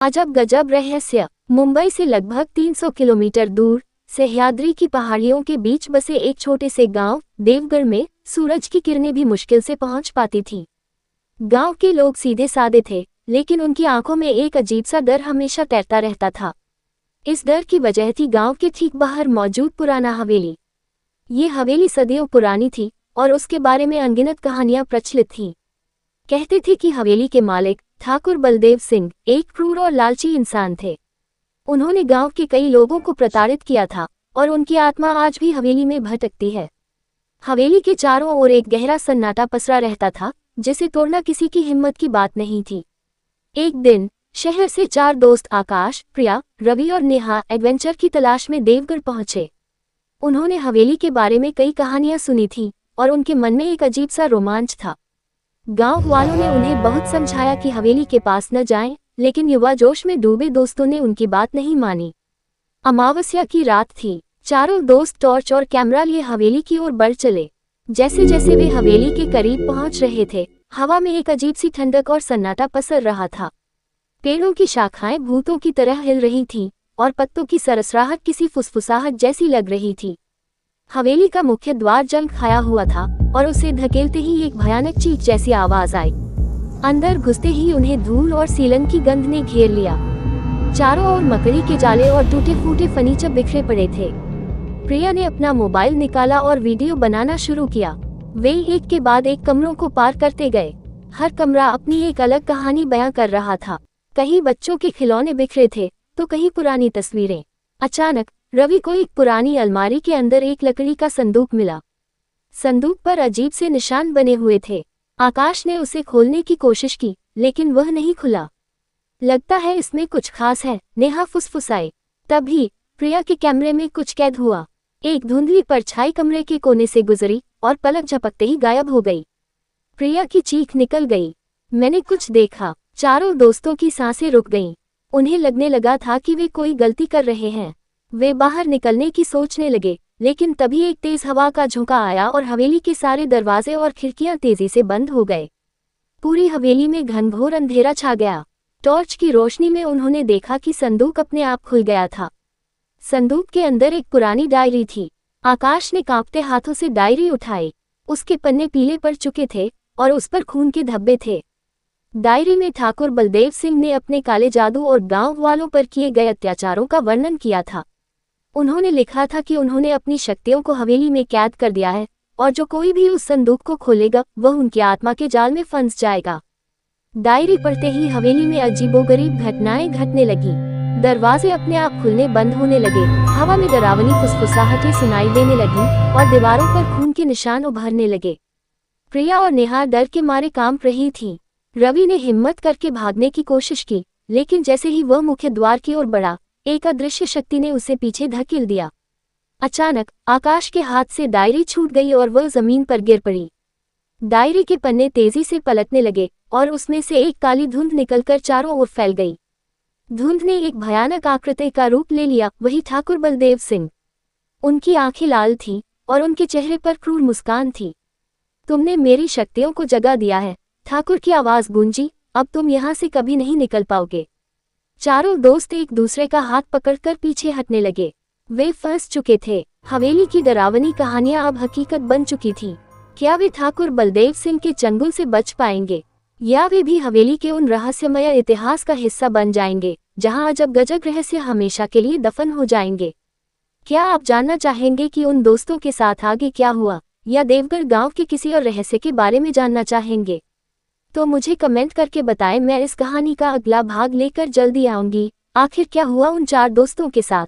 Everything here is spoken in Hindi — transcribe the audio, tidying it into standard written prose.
अजब गजब रहस्य। मुंबई से लगभग 300 किलोमीटर दूर सह्याद्री की पहाड़ियों के बीच बसे एक छोटे से गांव देवगढ़ में सूरज की किरणें भी मुश्किल से पहुंच पाती थीं। गांव के लोग सीधे सादे थे, लेकिन उनकी आंखों में एक अजीब सा डर हमेशा तैरता रहता था। इस डर की वजह थी गांव के ठीक बाहर मौजूद पुराना हवेली। ये हवेली सदियों पुरानी थी और उसके बारे में अनगिनत कहानियां प्रचलित थीं। कहते थे कि हवेली के मालिक ठाकुर बलदेव सिंह एक क्रूर और लालची इंसान थे। उन्होंने गांव के कई लोगों को प्रताड़ित किया था और उनकी आत्मा आज भी हवेली में भटकती है। हवेली के चारों ओर एक गहरा सन्नाटा पसरा रहता था, जिसे तोड़ना किसी की हिम्मत की बात नहीं थी। एक दिन शहर से 4 दोस्त आकाश, प्रिया, रवि और नेहा एडवेंचर की तलाश में देवगढ़ पहुंचे। उन्होंने हवेली के बारे में कई कहानियां सुनी थीं और उनके मन में एक अजीब सा रोमांच था। गांव वालों ने उन्हें बहुत समझाया कि हवेली के पास न जाएं, लेकिन युवा जोश में डूबे दोस्तों ने उनकी बात नहीं मानी। अमावस्या की रात थी। चारों दोस्त टॉर्च और कैमरा लिए हवेली की ओर बढ़ चले। जैसे जैसे वे हवेली के करीब पहुंच रहे थे, हवा में एक अजीब सी ठंडक और सन्नाटा पसर रहा था। पेड़ों की शाखाएं भूतों की तरह हिल रही थीं और पत्तों की सरसराहट किसी फुसफुसाहट जैसी लग रही थी। हवेली का मुख्य द्वार जंग खाया हुआ था और उसे धकेलते ही एक भयानक चीख जैसी आवाज आई। अंदर घुसते ही उन्हें धूल और सीलन की गंध ने घेर लिया। चारों ओर मकड़ी के जाले और टूटे फूटे फर्नीचर बिखरे पड़े थे। प्रिया ने अपना मोबाइल निकाला और वीडियो बनाना शुरू किया। वे एक के बाद एक कमरों को पार करते गए। हर कमरा अपनी एक अलग कहानी बयां कर रहा था। कहीं बच्चों के खिलौने बिखरे थे तो कहीं पुरानी तस्वीरें। अचानक रवि को एक पुरानी अलमारी के अंदर एक लकड़ी का संदूक मिला। संदूक पर अजीब से निशान बने हुए थे। आकाश ने उसे खोलने की कोशिश की, लेकिन वह नहीं खुला। लगता है इसमें कुछ खास है, नेहा फुसफुसाई। तभी प्रिया के कैमरे में कुछ कैद हुआ। एक धुंधली परछाई कमरे के कोने से गुजरी और पलक झपकते ही गायब हो गई। प्रिया की चीख निकल गई। मैंने कुछ देखा। चारों दोस्तों की सांसें रुक गईं। उन्हें लगने लगा था कि वे कोई गलती कर रहे हैं। वे बाहर निकलने की सोचने लगे, लेकिन तभी एक तेज हवा का झोंका आया और हवेली के सारे दरवाजे और खिड़कियां तेजी से बंद हो गए। पूरी हवेली में घनघोर अंधेरा छा गया। टॉर्च की रोशनी में उन्होंने देखा कि संदूक अपने आप खुल गया था। संदूक के अंदर एक पुरानी डायरी थी। आकाश ने कांपते हाथों से डायरी उठाई। उसके पन्ने पीले पड़ चुके थे और उस पर खून के धब्बे थे। डायरी में ठाकुर बलदेव सिंह ने अपने काले जादू और गांव वालों पर किए गए अत्याचारों का वर्णन किया था। उन्होंने लिखा था कि उन्होंने अपनी शक्तियों को हवेली में कैद कर दिया है और जो कोई भी उस संदूक को खोलेगा वह उनकी आत्मा के जाल में फंस जाएगा। डायरी पढ़ते ही हवेली में अजीबोगरीब घटनाएं घटने लगी। दरवाजे अपने आप खुलने बंद होने लगे, हवा में डरावनी फुसफुसाहटें सुनाई देने लगीं और दीवारों पर खून के निशान उभरने लगे। प्रिया और नेहा डर के मारे कांप रही थीं। रवि ने हिम्मत करके भागने की कोशिश की, लेकिन जैसे ही वह मुख्य द्वार की ओर बढ़ा, एक अदृश्य शक्ति ने उसे पीछे धकेल दिया। अचानक आकाश के हाथ से डायरी छूट गई और वह जमीन पर गिर पड़ी। डायरी के पन्ने तेजी से पलटने लगे और उसमें से एक काली धुंध निकलकर चारों ओर फैल गई। धुंध ने एक भयानक आकृति का रूप ले लिया, वही ठाकुर बलदेव सिंह। उनकी आंखें लाल थीं और उनके चेहरे पर क्रूर मुस्कान थी। तुमने मेरी शक्तियों को जगा दिया है, ठाकुर की आवाज गूंजी। अब तुम यहाँ से कभी नहीं निकल पाओगे। चारों दोस्त एक दूसरे का हाथ पकड़कर पीछे हटने लगे। वे फंस चुके थे। हवेली की डरावनी कहानियां अब हकीकत बन चुकी थीं। क्या वे ठाकुर बलदेव सिंह के चंगुल से बच पाएंगे, या वे भी हवेली के उन रहस्यमय इतिहास का हिस्सा बन जाएंगे जहां अजब गजब रहस्य हमेशा के लिए दफन हो जाएंगे? क्या आप जानना चाहेंगे कि उन दोस्तों के साथ आगे क्या हुआ, या देवगढ़ गांव के किसी और रहस्य के बारे में जानना चाहेंगे? तो मुझे कमेंट करके बताएं। मैं इस कहानी का अगला भाग लेकर जल्दी आऊंगी। आखिर क्या हुआ उन 4 दोस्तों के साथ?